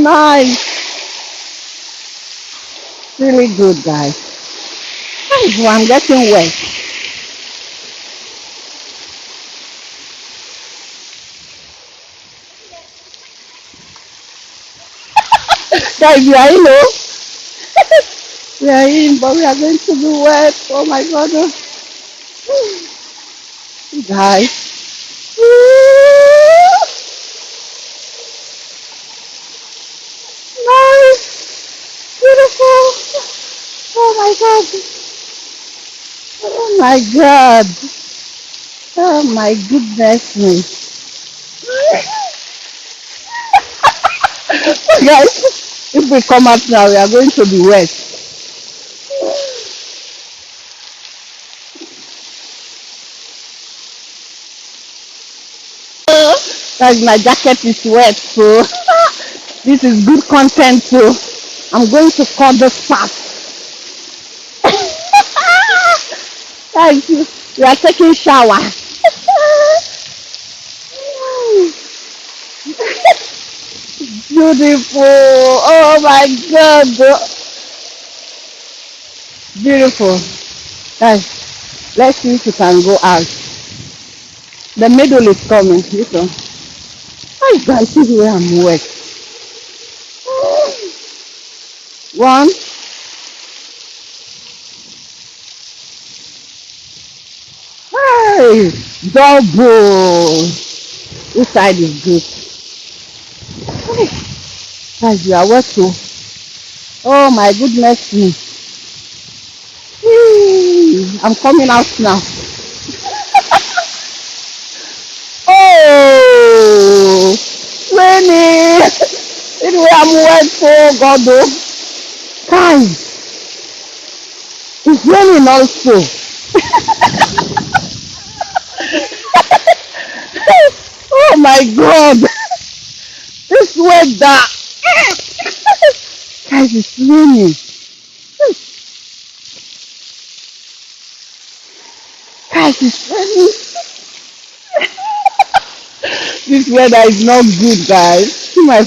nice. Really good, guys. Oh, I'm getting wet. Guys, we are in, oh. We are in, but we are going to be wet. Oh my God. Oh. Guys. Nice. Beautiful. Oh my God. Oh my God. Oh my goodness me. Guys, if we come out now, we are going to be wet. Guys, my jacket is wet, so this is good content. So I'm going to cut this part. Guys, we are taking shower. Beautiful. Oh my God. Beautiful. Guys, let's see if we can go out. The middle is coming. Listen. Hi guys, see where I'm wet. One. Hey, double. This side is good. Hey, guys, you are wet too. Oh my goodness me. I'm coming out now. Oh, raining. Anyway, I'm wet for God though. Guys, it's raining also. Oh my God. This weather. Guys, it's raining. Guys, it's raining. This weather is not good, guys. See my